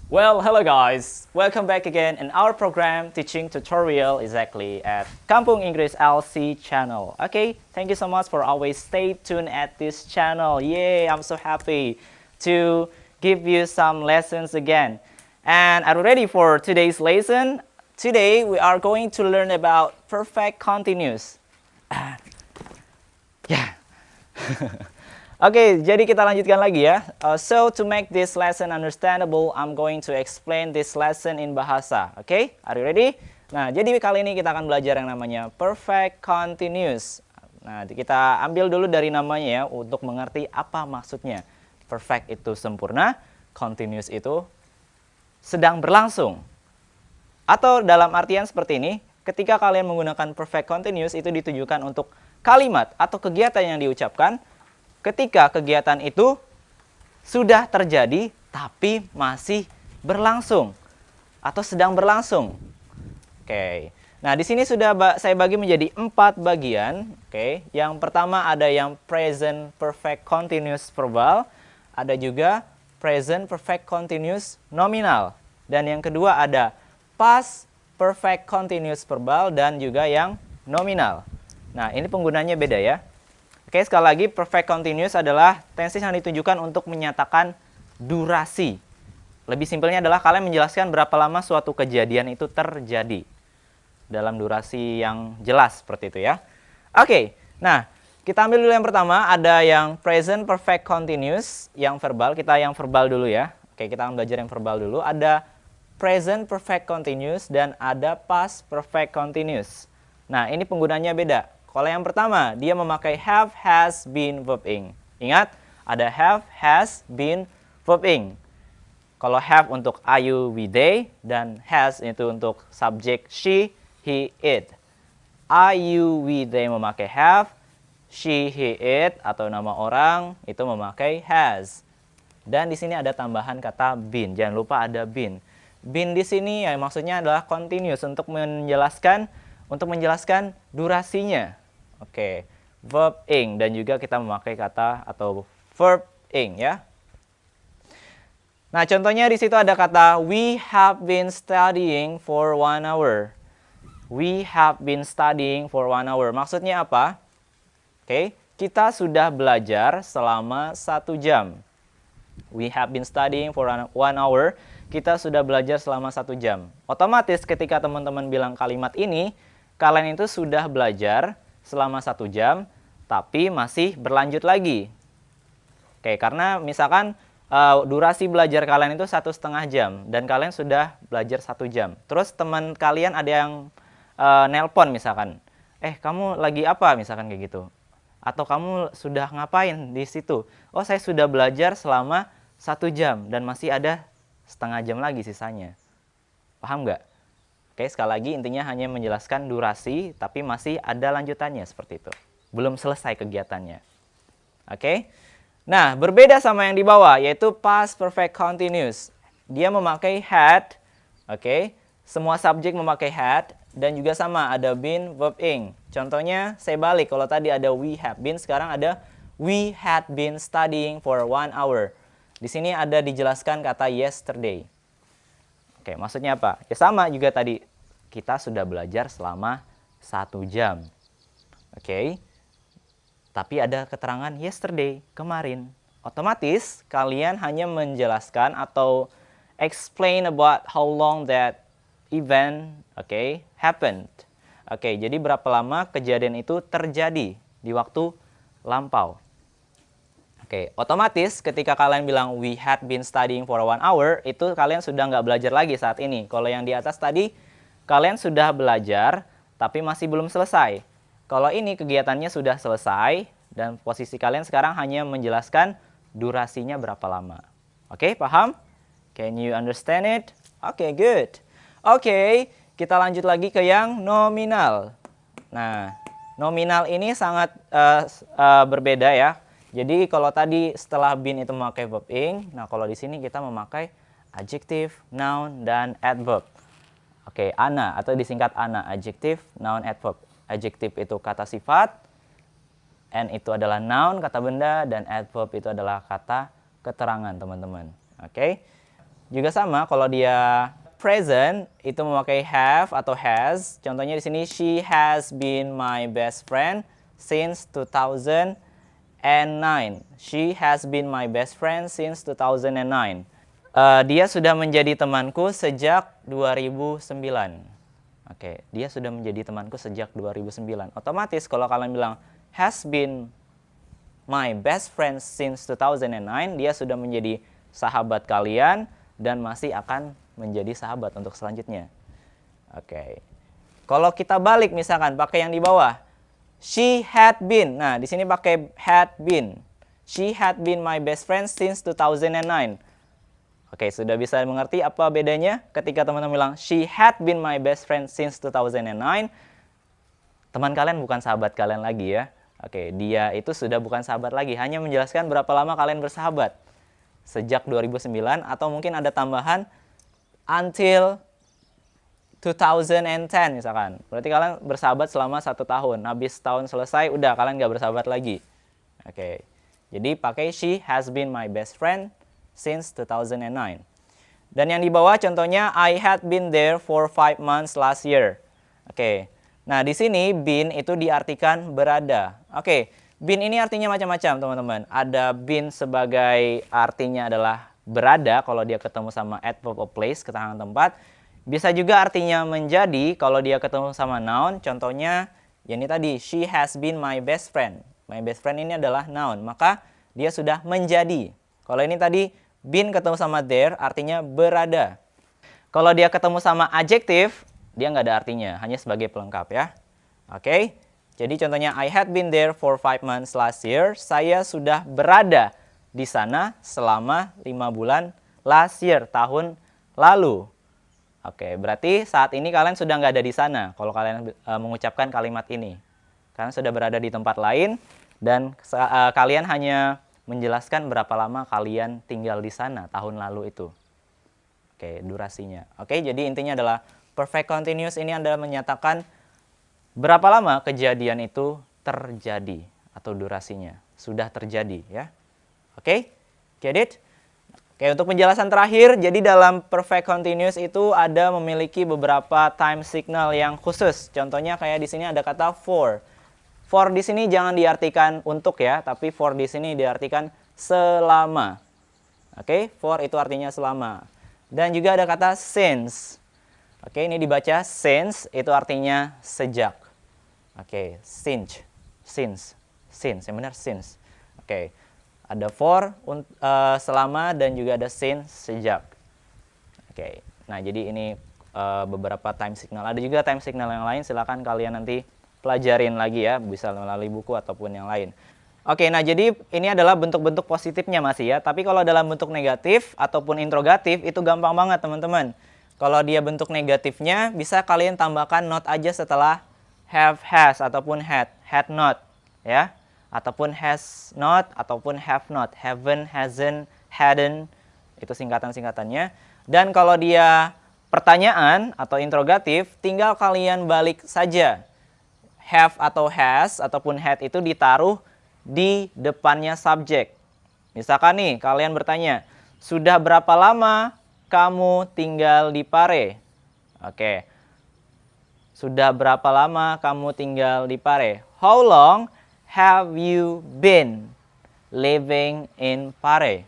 Well, hello guys. Welcome back again in our program teaching tutorial exactly at Kampung Inggris LC channel. Okay, thank you so much for always stay tuned at this channel. Yay, I'm so happy to give you some lessons again. And are you ready for today's lesson? Today we are going to learn about perfect continuous. Yeah. Oke, jadi kita lanjutkan lagi ya. So to make this lesson understandable, I'm going to explain this lesson in bahasa. Oke, are you ready? Nah, jadi kali ini kita akan belajar yang namanya perfect continuous. Nah, kita ambil dulu dari namanya ya untuk mengerti apa maksudnya. Perfect itu sempurna, continuous itu sedang berlangsung. Atau dalam artian seperti ini, ketika kalian menggunakan perfect continuous itu ditujukan untuk kalimat atau kegiatan yang diucapkan ketika kegiatan itu sudah terjadi tapi masih berlangsung atau sedang berlangsung. Oke. Nah, di sini sudah saya bagi menjadi 4 bagian. Oke. Yang pertama ada yang present perfect continuous verbal, ada juga present perfect continuous nominal, dan yang kedua ada past perfect continuous verbal dan juga yang nominal. Nah, ini penggunanya beda ya. Oke, sekali lagi perfect continuous adalah tenses yang ditujukan untuk menyatakan durasi. Lebih simpelnya adalah kalian menjelaskan berapa lama suatu kejadian itu terjadi dalam durasi yang jelas seperti itu ya. Oke, nah kita ambil dulu yang pertama, ada yang present perfect continuous yang verbal. Kita yang verbal dulu ya. Oke, kita akan belajar yang verbal dulu. Ada present perfect continuous dan ada past perfect continuous. Nah, ini penggunanya beda. Kalau yang pertama, dia memakai have, has, been, verb ing. Ingat, ada have, has, been, verb ing. Kalau have untuk I, you, we, they, dan has itu untuk subjek she, he, it. I, you, we, they memakai have, she, he, it, atau nama orang itu memakai has. Dan di sini ada tambahan kata been. Jangan lupa ada been. Been di sini ya maksudnya adalah continuous untuk menjelaskan durasinya. Oke, verb ing, dan juga kita memakai kata atau verb ing ya. Nah, contohnya di situ ada kata we have been studying for 1 hour. We have been studying for 1 hour. Maksudnya apa? Oke, kita sudah belajar selama 1 jam. We have been studying for 1 hour. Kita sudah belajar selama 1 jam. Otomatis ketika teman-teman bilang kalimat ini, kalian itu sudah belajar selama 1 jam, tapi masih berlanjut lagi. Oke, karena misalkan durasi belajar kalian itu 1,5 jam, dan kalian sudah belajar 1 jam. Terus teman kalian ada yang nelpon misalkan, kamu lagi apa misalkan kayak gitu. Atau kamu sudah ngapain di situ? Oh, saya sudah belajar selama 1 jam, dan masih ada setengah jam lagi sisanya. Paham nggak? Oke, sekali lagi intinya hanya menjelaskan durasi, tapi masih ada lanjutannya seperti itu. Belum selesai kegiatannya. Oke. Nah, berbeda sama yang di bawah, yaitu past perfect continuous. Dia memakai had, oke. Semua subjek memakai had, dan juga sama ada been, verb ing. Contohnya, saya balik. Kalau tadi ada we have been, sekarang ada we had been studying for 1 hour. Di sini ada dijelaskan kata yesterday. Oke, maksudnya apa? Ya sama juga tadi, kita sudah belajar selama 1 jam. Oke. Tapi ada keterangan yesterday, kemarin. Otomatis kalian hanya menjelaskan atau explain about how long that event, happened. Oke, jadi berapa lama kejadian itu terjadi di waktu lampau. Oke, otomatis ketika kalian bilang we had been studying for 1 hour, itu kalian sudah nggak belajar lagi saat ini. Kalau yang di atas tadi, kalian sudah belajar, tapi masih belum selesai. Kalau ini kegiatannya sudah selesai, dan posisi kalian sekarang hanya menjelaskan durasinya berapa lama. Oke, paham? Can you understand it? Oke, good. Oke, kita lanjut lagi ke yang nominal. Nah, nominal ini sangat berbeda ya. Jadi kalau tadi setelah been itu memakai verb ing, nah kalau di sini kita memakai adjective, noun, dan adverb. Oke, ana atau disingkat ana, adjective, noun, adverb. Adjective itu kata sifat, and itu adalah noun, kata benda, dan adverb itu adalah kata keterangan, teman-teman. Oke. Juga sama kalau dia present itu memakai have atau has. Contohnya di sini, she has been my best friend since 2009. She has been my best friend since 2009. Dia sudah menjadi temanku sejak 2009. Oke, dia sudah menjadi temanku sejak 2009. Otomatis kalau kalian bilang has been my best friend since 2009, dia sudah menjadi sahabat kalian dan masih akan menjadi sahabat untuk selanjutnya. Oke. Kalau kita balik misalkan pakai yang di bawah. She had been. Nah, di sini pakai had been. She had been my best friend since 2009. Oke, sudah bisa mengerti apa bedanya ketika teman-teman bilang she had been my best friend since 2009. Teman kalian bukan sahabat kalian lagi ya. Oke, dia itu sudah bukan sahabat lagi, hanya menjelaskan berapa lama kalian bersahabat. Sejak 2009 atau mungkin ada tambahan until 2010 misalkan. Berarti kalian bersahabat selama 1 tahun. Habis tahun selesai, udah kalian nggak bersahabat lagi. Oke. Jadi pakai she has been my best friend since 2009. Dan yang di bawah contohnya I had been there for 5 months last year. Oke. Nah, di sini been itu diartikan berada. Oke. Been ini artinya macam-macam, teman-teman. Ada been sebagai artinya adalah berada kalau dia ketemu sama adverb of place, keterangan tempat. Bisa juga artinya menjadi kalau dia ketemu sama noun. Contohnya, ya ini tadi, she has been my best friend. My best friend ini adalah noun, maka dia sudah menjadi. Kalau ini tadi, been ketemu sama there, artinya berada. Kalau dia ketemu sama adjektif, dia nggak ada artinya, hanya sebagai pelengkap ya. Oke, jadi contohnya, I had been there for 5 months last year. Saya sudah berada di sana selama 5 bulan last year, tahun lalu. Oke, berarti saat ini kalian sudah nggak ada di sana kalau kalian mengucapkan kalimat ini. Kalian sudah berada di tempat lain dan kalian hanya menjelaskan berapa lama kalian tinggal di sana tahun lalu itu. Oke, durasinya. Oke, jadi intinya adalah perfect continuous ini adalah menyatakan berapa lama kejadian itu terjadi atau durasinya sudah terjadi ya. Oke, get it? Oke, untuk penjelasan terakhir, jadi dalam perfect continuous itu ada memiliki beberapa time signal yang khusus. Contohnya kayak di sini ada kata for. For di sini jangan diartikan untuk ya, tapi for di sini diartikan selama. Oke, for itu artinya selama. Dan juga ada kata since. Oke, ini dibaca since, itu artinya sejak. Oke, since. Yang benar since. Oke. Ada for, selama, dan juga ada since, sejak. Oke, nah jadi ini beberapa time signal. Ada juga time signal yang lain, silakan kalian nanti pelajarin lagi ya, bisa melalui buku ataupun yang lain. Oke, nah jadi ini adalah bentuk-bentuk positifnya masih ya. Tapi kalau dalam bentuk negatif ataupun interrogatif itu gampang banget teman-teman. Kalau dia bentuk negatifnya, bisa kalian tambahkan not aja setelah have, has, ataupun had not ya. Ataupun has not, ataupun have not, haven't, hasn't, hadn't, itu singkatan-singkatannya. Dan kalau dia pertanyaan atau interrogatif, tinggal kalian balik saja. Have atau has, ataupun had itu ditaruh di depannya subjek. Misalkan nih, kalian bertanya, sudah berapa lama kamu tinggal di Pare? Oke. Sudah berapa lama kamu tinggal di Pare? How long have you been living in Pare?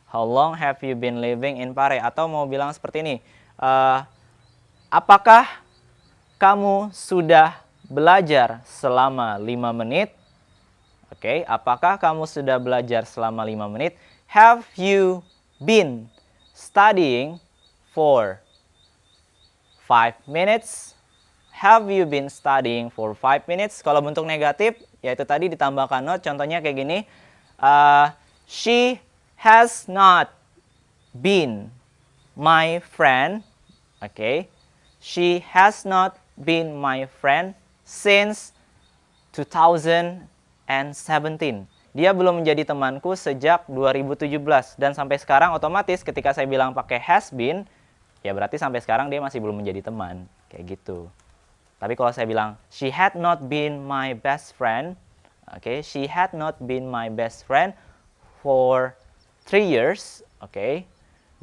How long have you been living in Pare? Atau mau bilang seperti ini, apakah kamu sudah belajar selama 5 menit? Oke, apakah kamu sudah belajar selama 5 menit? Have you been studying for 5 minutes? Have you been studying for 5 minutes? Kalau bentuk negatif, yaitu tadi ditambahkan not. Contohnya kayak gini. She has not been my friend. Oke. She has not been my friend since 2017. Dia belum menjadi temanku sejak 2017. Dan sampai sekarang otomatis ketika saya bilang pakai has been, ya berarti sampai sekarang dia masih belum menjadi teman. Kayak gitu. Tapi kalau saya bilang, she had not been my best friend. Oke, she had not been my best friend for 3 years. Oke.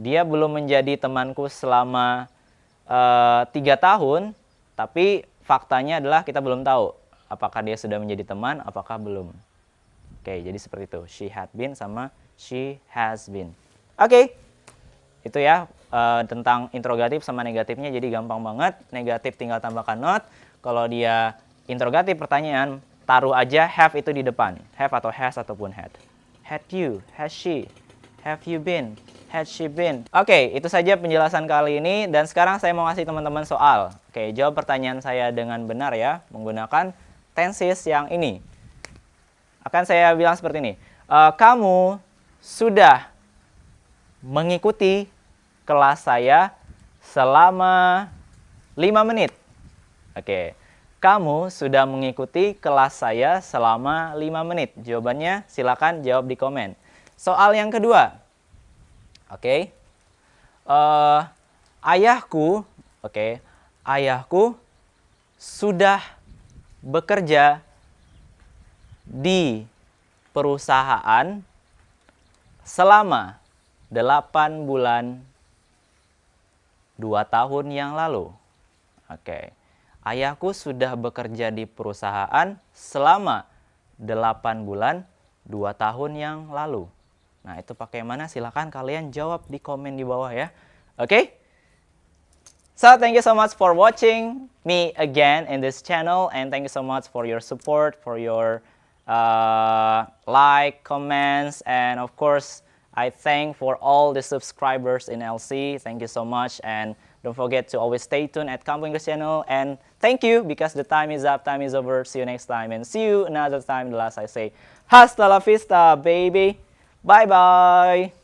dia belum menjadi temanku selama 3 tahun, tapi faktanya adalah kita belum tahu apakah dia sudah menjadi teman, apakah belum. Oke, jadi seperti itu. She had been sama she has been. Oke, itu ya tentang interrogatif sama negatifnya, jadi gampang banget. Negatif tinggal tambahkan not. Kalau dia interrogatif pertanyaan, taruh aja have itu di depan. Have atau has ataupun had. Had you, has she, have you been, had she been. Oke, itu saja penjelasan kali ini. Dan sekarang saya mau ngasih teman-teman soal. Oke, jawab pertanyaan saya dengan benar ya, menggunakan tenses yang ini. Akan saya bilang seperti ini. Kamu sudah mengikuti kelas saya selama 5 menit. Oke. Kamu sudah mengikuti kelas saya selama 5 menit. Jawabannya silakan jawab di komen. Soal yang kedua. Oke. Ayahku, ayahku sudah bekerja di perusahaan selama 8 bulan 2 tahun yang lalu. Oke. Ayahku sudah bekerja di perusahaan selama 8 bulan 2 tahun yang lalu. Nah, itu pakai mana? Silahkan kalian jawab di komen di bawah ya. Oke? So, thank you so much for watching me again in this channel. And thank you so much for your support, for your like, comments, and of course, I thank for all the subscribers in LC. Thank you so much. And don't forget to always stay tuned at Kampung English channel. And thank you because the time is up, time is over. See you next time and see you another time. The last I say, hasta la vista, baby. Bye-bye.